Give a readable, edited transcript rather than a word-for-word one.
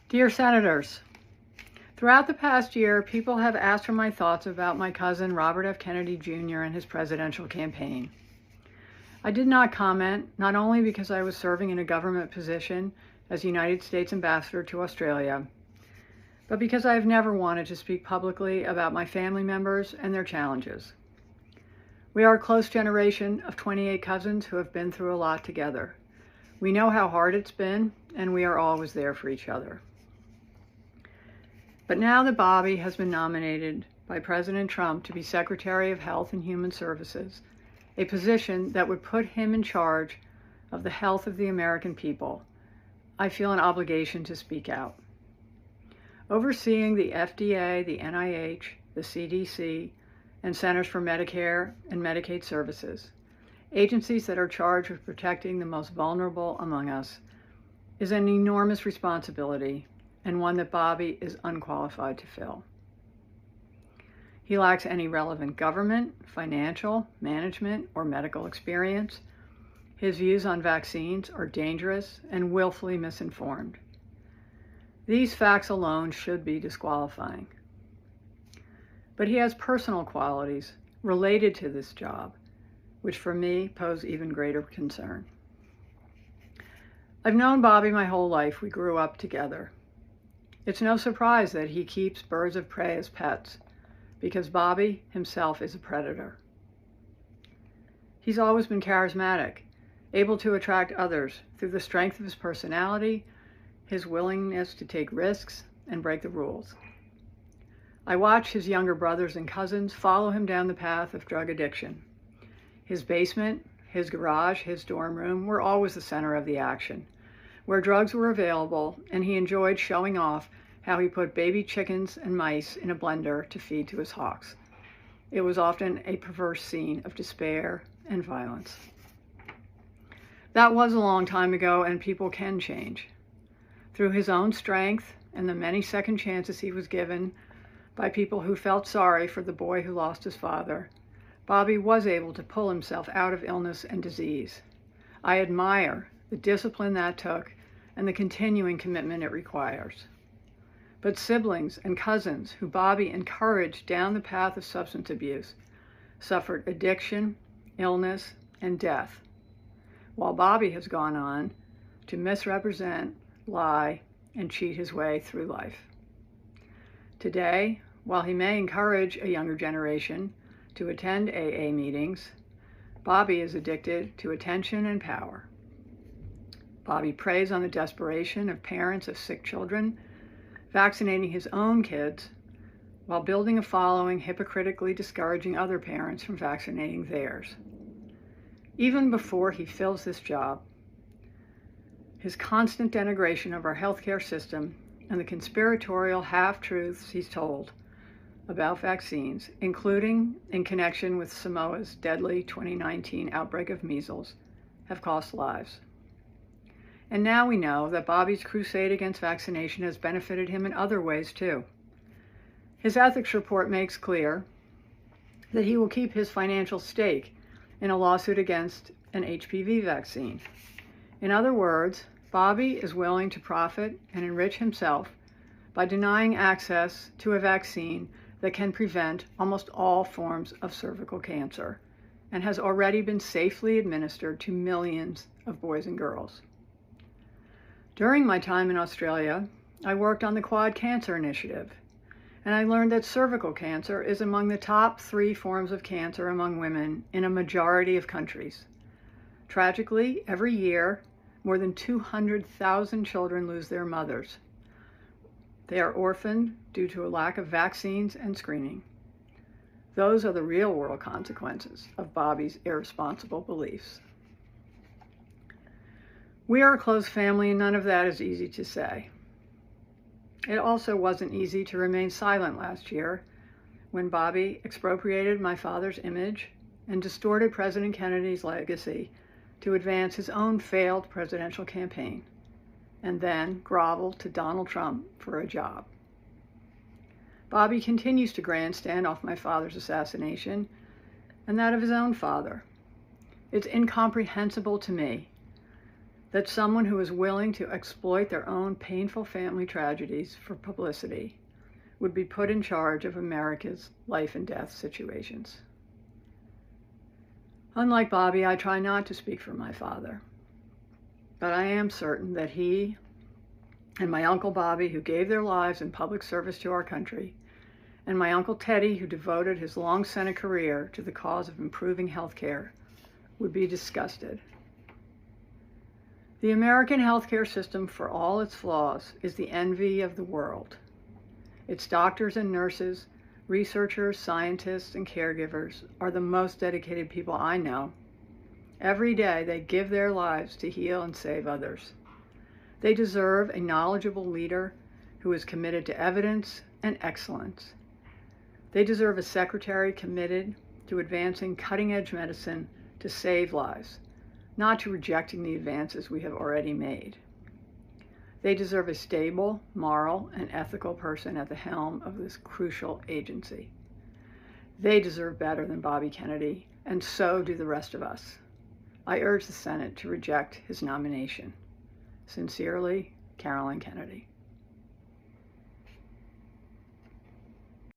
Dear Senators, throughout the past year, people have asked for my thoughts about my cousin Robert F. Kennedy Jr. and his presidential campaign. I did not comment, not only because I was serving in a government position as United States Ambassador to Australia, but because I have never wanted to speak publicly about my family members and their challenges. We are a close generation of 28 cousins who have been through a lot together. We know how hard it's been, and we are always there for each other. But now that Bobby has been nominated by President Trump to be Secretary of Health and Human Services, a position that would put him in charge of the health of the American people, I feel an obligation to speak out. Overseeing the FDA, the NIH, the CDC, and Centers for Medicare and Medicaid Services, agencies that are charged with protecting the most vulnerable among us, is an enormous responsibility and one that Bobby is unqualified to fill. He lacks any relevant government, financial, management, or medical experience. His views on vaccines are dangerous and willfully misinformed. These facts alone should be disqualifying. But he has personal qualities related to this job, which for me pose even greater concern. I've known Bobby my whole life. We grew up together. It's no surprise that he keeps birds of prey as pets, because Bobby himself is a predator. He's always been charismatic, able to attract others through the strength of his personality, his willingness to take risks and break the rules. I watch his younger brothers and cousins follow him down the path of drug addiction. His basement, his garage, his dorm room were always the center of the action, where drugs were available, and he enjoyed showing off how he put baby chickens and mice in a blender to feed to his hawks. It was often a perverse scene of despair and violence. That was a long time ago, and people can change. Through his own strength and the many second chances he was given by people who felt sorry for the boy who lost his father, Bobby was able to pull himself out of illness and disease. I admire the discipline that took and the continuing commitment it requires. But siblings and cousins who Bobby encouraged down the path of substance abuse suffered addiction, illness, and death, while Bobby has gone on to misrepresent, lie, and cheat his way through life. Today, while he may encourage a younger generation to attend AA meetings, Bobby is addicted to attention and power. Bobby preys on the desperation of parents of sick children, vaccinating his own kids while building a following hypocritically discouraging other parents from vaccinating theirs. Even before he fills this job, his constant denigration of our healthcare system and the conspiratorial half-truths he's told about vaccines, including in connection with Samoa's deadly 2019 outbreak of measles, have cost lives. And now we know that Bobby's crusade against vaccination has benefited him in other ways too. His ethics report makes clear that he will keep his financial stake in a lawsuit against an HPV vaccine. In other words, Bobby is willing to profit and enrich himself by denying access to a vaccine that can prevent almost all forms of cervical cancer and has already been safely administered to millions of boys and girls. During my time in Australia, I worked on the Quad Cancer Initiative, and I learned that cervical cancer is among the top 3 forms of cancer among women in a majority of countries. Tragically, every year, more than 200,000 children lose their mothers. They are orphaned due to a lack of vaccines and screening. Those are the real-world consequences of Bobby's irresponsible beliefs. We are a close family, and none of that is easy to say. It also wasn't easy to remain silent last year when Bobby expropriated my father's image and distorted President Kennedy's legacy to advance his own failed presidential campaign, and then groveled to Donald Trump for a job. Bobby continues to grandstand off my father's assassination and that of his own father. It's incomprehensible to me that someone who is willing to exploit their own painful family tragedies for publicity would be put in charge of America's life and death situations. Unlike Bobby, I try not to speak for my father, but I am certain that he and my Uncle Bobby, who gave their lives in public service to our country, and my Uncle Teddy, who devoted his long Senate career to the cause of improving health care, would be disgusted. The American healthcare system, for all its flaws, is the envy of the world. Its doctors and nurses, researchers, scientists, and caregivers are the most dedicated people I know. Every day they give their lives to heal and save others. They deserve a knowledgeable leader who is committed to evidence and excellence. They deserve a secretary committed to advancing cutting-edge medicine to save lives, not to rejecting the advances we have already made. They deserve a stable, moral, and ethical person at the helm of this crucial agency. They deserve better than Bobby Kennedy, and so do the rest of us. I urge the Senate to reject his nomination. Sincerely, Carolyn Kennedy.